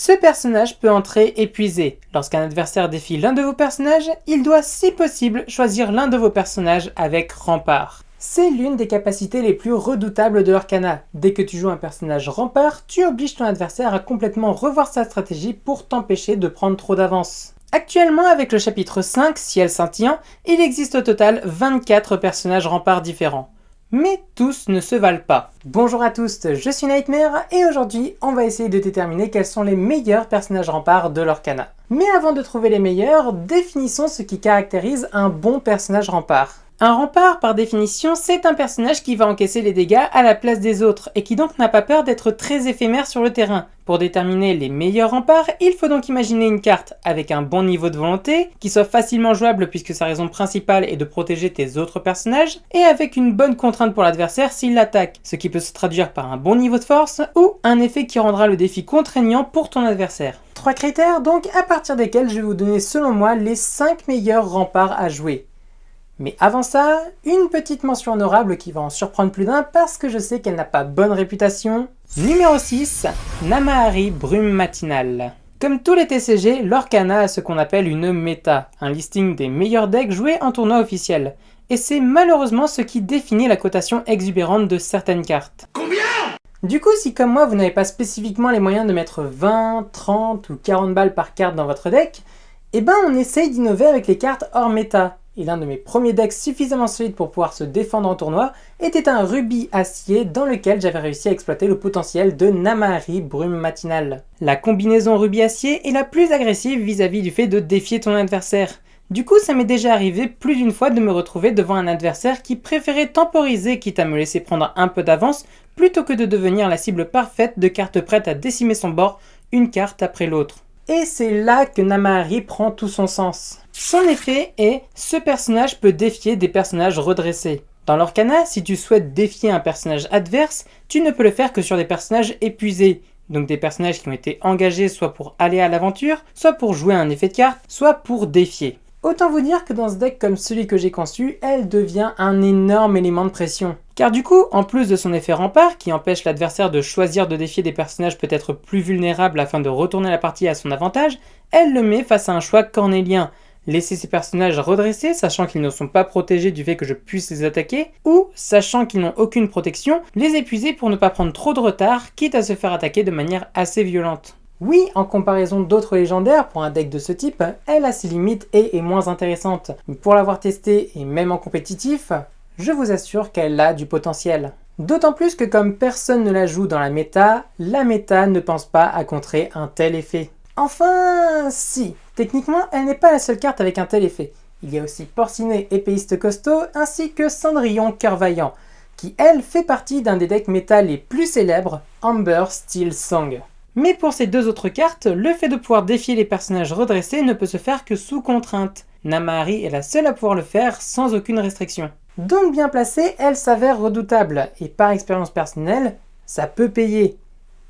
Ce personnage peut entrer épuisé. Lorsqu'un adversaire défie l'un de vos personnages, il doit si possible choisir l'un de vos personnages avec rempart. C'est l'une des capacités les plus redoutables de l'Arcana. Dès que tu joues un personnage rempart, tu obliges ton adversaire à complètement revoir sa stratégie pour t'empêcher de prendre trop d'avance. Actuellement, avec le chapitre 5, Ciel scintillant, il existe au total 24 personnages remparts différents. Mais tous ne se valent pas. Bonjour à tous, je suis Nightmare et aujourd'hui on va essayer de déterminer quels sont les meilleurs personnages remparts de l'Arcana. Mais avant de trouver les meilleurs, définissons ce qui caractérise un bon personnage rempart. Un rempart, par définition, c'est un personnage qui va encaisser les dégâts à la place des autres et qui donc n'a pas peur d'être très éphémère sur le terrain. Pour déterminer les meilleurs remparts, il faut donc imaginer une carte avec un bon niveau de volonté, qui soit facilement jouable puisque sa raison principale est de protéger tes autres personnages, et avec une bonne contrainte pour l'adversaire s'il l'attaque, ce qui peut se traduire par un bon niveau de force ou un effet qui rendra le défi contraignant pour ton adversaire. 3 critères donc à partir desquels je vais vous donner selon moi les 5 meilleurs remparts à jouer. Mais avant ça, une petite mention honorable qui va en surprendre plus d'un parce que je sais qu'elle n'a pas bonne réputation. Numéro 6, Namahari Brume Matinale. Comme tous les TCG, l'Arcana a ce qu'on appelle une méta, un listing des meilleurs decks joués en tournoi officiel. Et c'est malheureusement ce qui définit la cotation exubérante de certaines cartes. Combien ? Du coup, si comme moi vous n'avez pas spécifiquement les moyens de mettre 20, 30 ou 40 balles par carte dans votre deck, eh ben on essaye d'innover avec les cartes hors méta. Et l'un de mes premiers decks suffisamment solides pour pouvoir se défendre en tournoi était un rubis acier dans lequel j'avais réussi à exploiter le potentiel de Namahari Brume Matinale. La combinaison rubis acier est la plus agressive vis-à-vis du fait de défier ton adversaire. Du coup, ça m'est déjà arrivé plus d'une fois de me retrouver devant un adversaire qui préférait temporiser quitte à me laisser prendre un peu d'avance plutôt que de devenir la cible parfaite de cartes prêtes à décimer son bord une carte après l'autre. Et c'est là que Namahari prend tout son sens. Son effet est « ce personnage peut défier des personnages redressés ». Dans l'Arcana, si tu souhaites défier un personnage adverse, tu ne peux le faire que sur des personnages épuisés. Donc des personnages qui ont été engagés soit pour aller à l'aventure, soit pour jouer un effet de carte, soit pour défier. Autant vous dire que dans ce deck comme celui que j'ai conçu, elle devient un énorme élément de pression. Car du coup, en plus de son effet rempart, qui empêche l'adversaire de choisir de défier des personnages peut-être plus vulnérables afin de retourner la partie à son avantage, elle le met face à un choix cornélien. Laisser ces personnages redressés, sachant qu'ils ne sont pas protégés du fait que je puisse les attaquer, ou, sachant qu'ils n'ont aucune protection, les épuiser pour ne pas prendre trop de retard, quitte à se faire attaquer de manière assez violente. Oui, en comparaison d'autres légendaires, pour un deck de ce type, elle a ses limites et est moins intéressante. Mais pour l'avoir testée, et même en compétitif, je vous assure qu'elle a du potentiel. D'autant plus que comme personne ne la joue dans la méta ne pense pas à contrer un tel effet. Enfin, si, techniquement, elle n'est pas la seule carte avec un tel effet. Il y a aussi Porcinet, épéiste costaud, ainsi que Cendrillon, cœur vaillant, qui elle fait partie d'un des decks méta les plus célèbres, Amber Steel Song. Mais pour ces deux autres cartes, le fait de pouvoir défier les personnages redressés ne peut se faire que sous contrainte. Namahari est la seule à pouvoir le faire sans aucune restriction. Donc bien placée, elle s'avère redoutable, et par expérience personnelle, ça peut payer.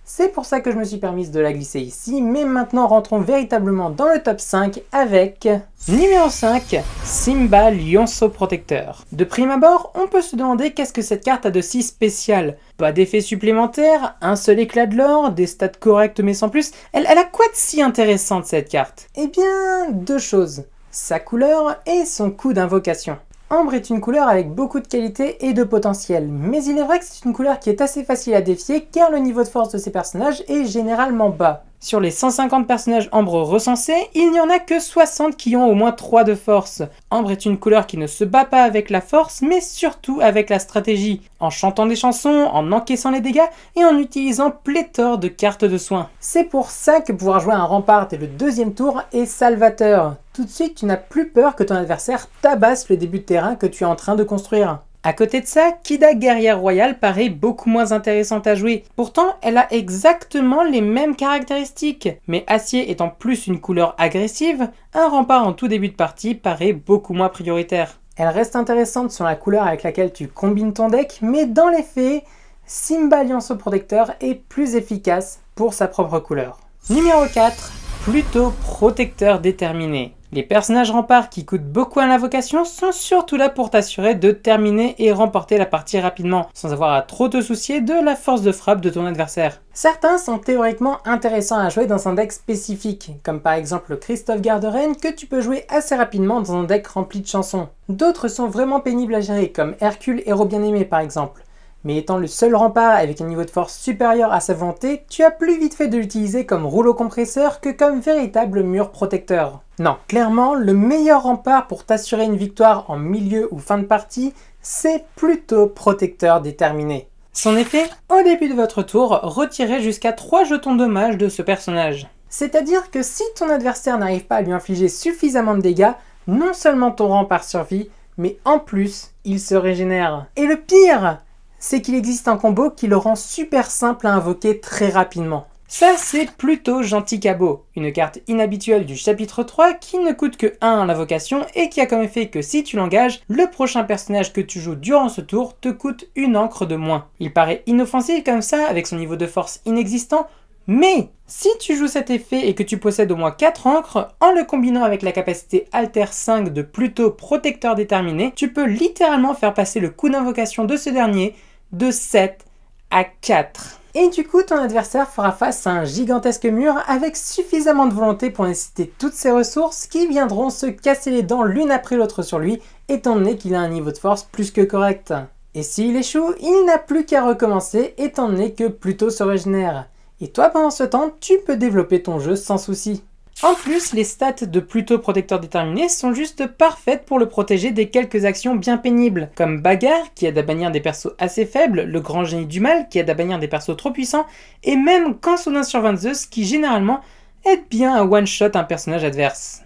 C'est pour ça que je me suis permise de la glisser ici, mais maintenant rentrons véritablement dans le top 5 avec... Numéro 5, Simba Lionceau Protecteur. De prime abord, on peut se demander qu'est-ce que cette carte a de si spécial. Pas d'effet supplémentaire, un seul éclat de l'or, des stats correctes mais sans plus. Elle a quoi de si intéressant cette carte? Eh bien, deux choses. Sa couleur et son coût d'invocation. Ambre est une couleur avec beaucoup de qualité et de potentiel, mais il est vrai que c'est une couleur qui est assez facile à défier car le niveau de force de ces personnages est généralement bas. Sur les 150 personnages Ambre recensés, il n'y en a que 60 qui ont au moins 3 de force. Ambre est une couleur qui ne se bat pas avec la force, mais surtout avec la stratégie, en chantant des chansons, en encaissant les dégâts et en utilisant pléthore de cartes de soins. C'est pour ça que pouvoir jouer un rempart dès le deuxième tour est salvateur. Tout de suite, tu n'as plus peur que ton adversaire tabasse le début de terrain que tu es en train de construire. À côté de ça, Kida Guerrière Royale paraît beaucoup moins intéressante à jouer. Pourtant, elle a exactement les mêmes caractéristiques. Mais acier étant plus une couleur agressive, un rempart en tout début de partie paraît beaucoup moins prioritaire. Elle reste intéressante sur la couleur avec laquelle tu combines ton deck, mais dans les faits, Simba Lionceau Protecteur est plus efficace pour sa propre couleur. Numéro 4, Pluto Protecteur Déterminé. Les personnages remparts qui coûtent beaucoup à l'invocation sont surtout là pour t'assurer de terminer et remporter la partie rapidement, sans avoir à trop te soucier de la force de frappe de ton adversaire. Certains sont théoriquement intéressants à jouer dans un deck spécifique, comme par exemple le Christophe Garderen que tu peux jouer assez rapidement dans un deck rempli de chansons. D'autres sont vraiment pénibles à gérer, comme Hercule Héros Bien-Aimé par exemple. Mais étant le seul rempart avec un niveau de force supérieur à sa volonté, tu as plus vite fait de l'utiliser comme rouleau compresseur que comme véritable mur protecteur. Non, clairement, le meilleur rempart pour t'assurer une victoire en milieu ou fin de partie, c'est plutôt protecteur déterminé. Son effet, au début de votre tour, retirez jusqu'à 3 jetons dommages de ce personnage. C'est-à-dire que si ton adversaire n'arrive pas à lui infliger suffisamment de dégâts, non seulement ton rempart survit, mais en plus, il se régénère. Et le pire, c'est qu'il existe un combo qui le rend super simple à invoquer très rapidement. Ça, c'est plutôt Gentil Cabot, une carte inhabituelle du chapitre 3 qui ne coûte que 1 à l'invocation et qui a comme effet que si tu l'engages, le prochain personnage que tu joues durant ce tour te coûte une encre de moins. Il paraît inoffensif comme ça, avec son niveau de force inexistant, mais si tu joues cet effet et que tu possèdes au moins 4 encres, en le combinant avec la capacité Alter 5 de Pluto protecteur déterminé, tu peux littéralement faire passer le coût d'invocation de ce dernier de 7 à 4. Et du coup, ton adversaire fera face à un gigantesque mur avec suffisamment de volonté pour nécessiter toutes ses ressources qui viendront se casser les dents l'une après l'autre sur lui, étant donné qu'il a un niveau de force plus que correct. Et s'il échoue, il n'a plus qu'à recommencer, étant donné que Pluto se régénère. Et toi, pendant ce temps, tu peux développer ton jeu sans souci. En plus, les stats de Pluto protecteur déterminé sont juste parfaites pour le protéger des quelques actions bien pénibles, comme Bagarre qui aide à bannir des persos assez faibles, le Grand Génie du Mal qui aide à bannir des persos trop puissants, et même Kansodin sur 20 Zeus qui généralement aide bien à one-shot un personnage adverse.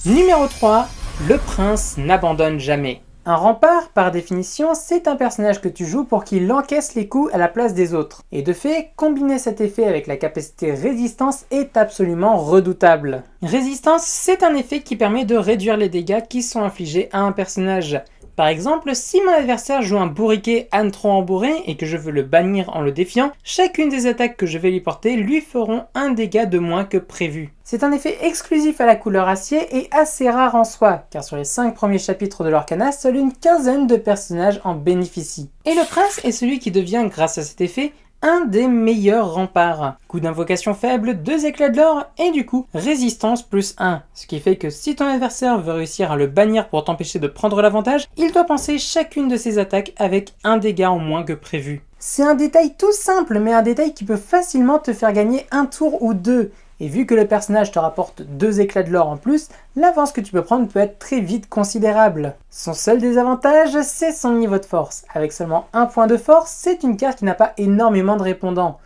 Numéro 3, le prince n'abandonne jamais. Un rempart, par définition, c'est un personnage que tu joues pour qu'il encaisse les coups à la place des autres. Et de fait, combiner cet effet avec la capacité résistance est absolument redoutable. Résistance, c'est un effet qui permet de réduire les dégâts qui sont infligés à un personnage. Par exemple, si mon adversaire joue un bourriquet âne trop embourré et que je veux le bannir en le défiant, chacune des attaques que je vais lui porter lui feront un dégât de moins que prévu. C'est un effet exclusif à la couleur acier et assez rare en soi, car sur les 5 premiers chapitres de l'Arcana, seule une quinzaine de personnages en bénéficient. Et le prince est celui qui devient, grâce à cet effet, un des meilleurs remparts. Coup d'invocation faible, 2 éclats de l'or et du coup résistance plus 1. Ce qui fait que si ton adversaire veut réussir à le bannir pour t'empêcher de prendre l'avantage, il doit penser chacune de ses attaques avec un dégât en moins que prévu. C'est un détail tout simple, mais un détail qui peut facilement te faire gagner un tour ou deux. Et vu que le personnage te rapporte 2 éclats de l'or en plus, l'avance que tu peux prendre peut être très vite considérable. Son seul désavantage, c'est son niveau de force. Avec seulement 1 point de force, c'est une carte qui n'a pas énormément de répondants.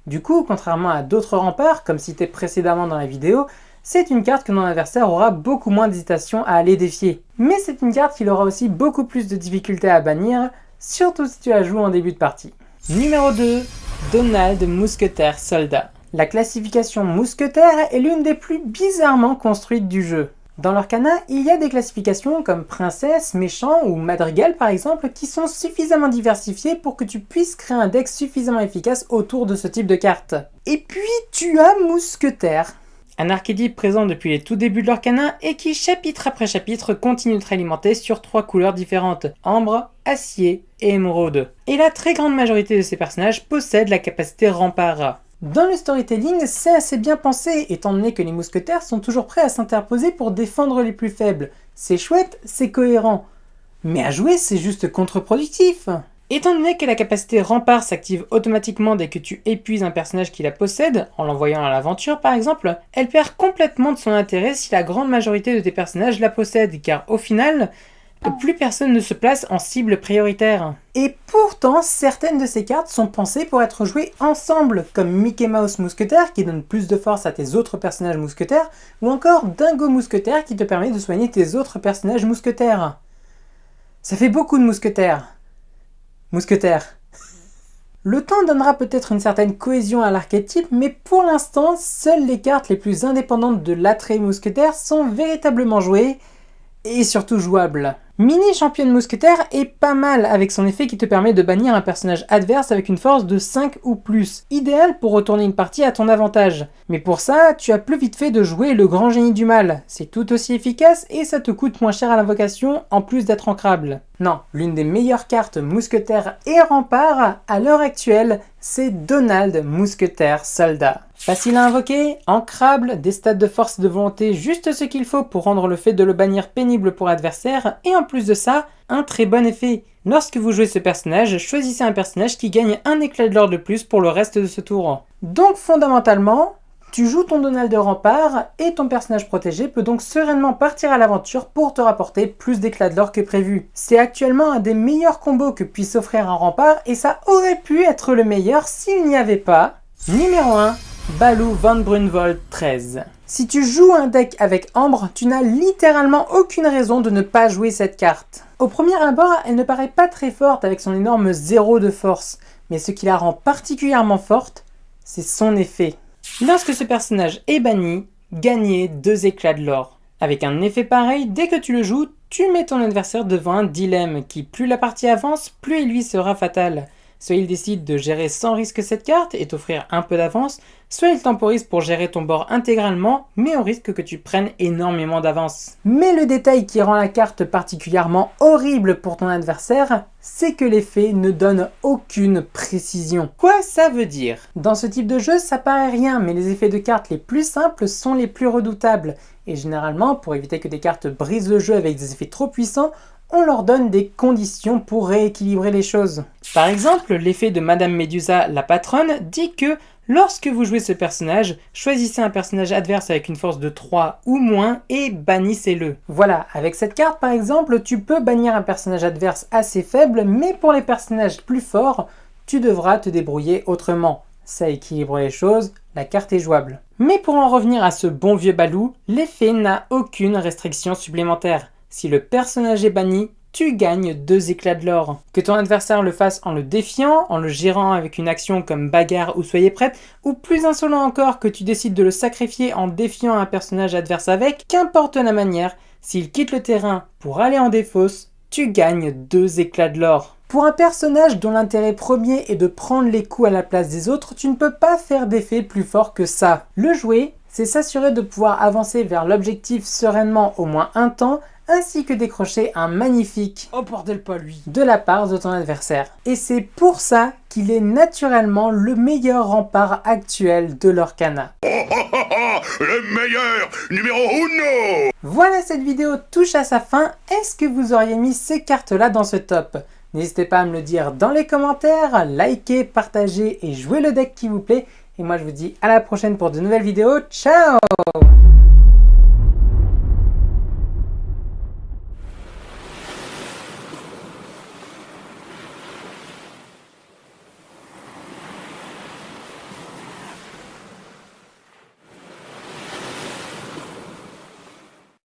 Du coup, contrairement à d'autres remparts, comme cité précédemment dans la vidéo, c'est une carte que ton adversaire aura beaucoup moins d'hésitation à aller défier. Mais c'est une carte qu'il aura aussi beaucoup plus de difficultés à bannir, surtout si tu la joues en début de partie. Numéro 2, Donald Mousquetaire Soldat. La classification mousquetaire est l'une des plus bizarrement construites du jeu. Dans l'Arcana, il y a des classifications comme princesse, méchant ou madrigal par exemple qui sont suffisamment diversifiées pour que tu puisses créer un deck suffisamment efficace autour de ce type de carte. Et puis tu as mousquetaire. Un archétype présent depuis les tout débuts de l'Arcana et qui chapitre après chapitre continue de alimenter sur 3 couleurs différentes, ambre, acier et émeraude. Et la très grande majorité de ces personnages possèdent la capacité rempart. Dans le storytelling, c'est assez bien pensé, étant donné que les mousquetaires sont toujours prêts à s'interposer pour défendre les plus faibles. C'est chouette, c'est cohérent. Mais à jouer, c'est juste contre-productif. Étant donné que la capacité rempart s'active automatiquement dès que tu épuises un personnage qui la possède, en l'envoyant à l'aventure par exemple, elle perd complètement de son intérêt si la grande majorité de tes personnages la possèdent, car au final, plus personne ne se place en cible prioritaire. Et pourtant, certaines de ces cartes sont pensées pour être jouées ensemble, comme Mickey Mouse Mousquetaire qui donne plus de force à tes autres personnages mousquetaires, ou encore Dingo Mousquetaire qui te permet de soigner tes autres personnages mousquetaires. Ça fait beaucoup de mousquetaires. Mousquetaire. Le temps donnera peut-être une certaine cohésion à l'archétype, mais pour l'instant, seules les cartes les plus indépendantes de l'attrait mousquetaire sont véritablement jouées, et surtout jouable. Mini championne mousquetaire est pas mal avec son effet qui te permet de bannir un personnage adverse avec une force de 5 ou plus, idéal pour retourner une partie à ton avantage. Mais pour ça, tu as plus vite fait de jouer le grand génie du mal, c'est tout aussi efficace et ça te coûte moins cher à l'invocation en plus d'être ancrable. Non, l'une des meilleures cartes mousquetaire et rempart à l'heure actuelle, c'est Donald Mousquetaire Soldat. Facile à invoquer, ancrable, des stats de force et de volonté juste ce qu'il faut pour rendre le fait de le bannir pénible pour l'adversaire, et en plus de ça, un très bon effet. Lorsque vous jouez ce personnage, choisissez un personnage qui gagne un éclat de l'or de plus pour le reste de ce tour. Donc fondamentalement, tu joues ton Donald de rempart et ton personnage protégé peut donc sereinement partir à l'aventure pour te rapporter plus d'éclats de l'or que prévu. C'est actuellement un des meilleurs combos que puisse offrir un rempart et ça aurait pu être le meilleur s'il n'y avait pas. Numéro 1. Baloo Van Brunvold 13. Si tu joues un deck avec Ambre, tu n'as littéralement aucune raison de ne pas jouer cette carte. Au premier abord, elle ne paraît pas très forte avec son énorme 0 de force, mais ce qui la rend particulièrement forte, c'est son effet. Lorsque ce personnage est banni, gagnez 2 éclats de l'or. Avec un effet pareil, dès que tu le joues, tu mets ton adversaire devant un dilemme qui, plus la partie avance, plus il lui sera fatal. Soit il décide de gérer sans risque cette carte et t'offrir un peu d'avance, soit il temporise pour gérer ton bord intégralement, mais au risque que tu prennes énormément d'avance. Mais le détail qui rend la carte particulièrement horrible pour ton adversaire, c'est que l'effet ne donne aucune précision. Quoi ça veut dire? Dans ce type de jeu, ça paraît rien, mais les effets de cartes les plus simples sont les plus redoutables. Et généralement, pour éviter que des cartes brisent le jeu avec des effets trop puissants, on leur donne des conditions pour rééquilibrer les choses. Par exemple, l'effet de Madame Médusa, la patronne, dit que lorsque vous jouez ce personnage, choisissez un personnage adverse avec une force de 3 ou moins et bannissez-le. Voilà, avec cette carte par exemple, tu peux bannir un personnage adverse assez faible, mais pour les personnages plus forts, tu devras te débrouiller autrement. Ça équilibre les choses, la carte est jouable. Mais pour en revenir à ce bon vieux Baloo, l'effet n'a aucune restriction supplémentaire. Si le personnage est banni, tu gagnes 2 éclats de l'or. Que ton adversaire le fasse en le défiant, en le gérant avec une action comme bagarre ou soyez prête, ou plus insolent encore que tu décides de le sacrifier en défiant un personnage adverse avec, qu'importe la manière, s'il quitte le terrain pour aller en défausse, tu gagnes 2 éclats de l'or. Pour un personnage dont l'intérêt premier est de prendre les coups à la place des autres, tu ne peux pas faire d'effet plus fort que ça. Le jouer, c'est s'assurer de pouvoir avancer vers l'objectif sereinement au moins un temps, ainsi que décrocher un magnifique « Oh bordel pas lui !» de la part de ton adversaire. Et c'est pour ça qu'il est naturellement le meilleur rempart actuel de l'Orcana. Le meilleur numéro 1. Voilà, cette vidéo touche à sa fin. Est-ce que vous auriez mis ces cartes-là dans ce top? N'hésitez pas à me le dire dans les commentaires, likez, partagez et jouez le deck qui vous plaît. Et moi je vous dis à la prochaine pour de nouvelles vidéos. Ciao!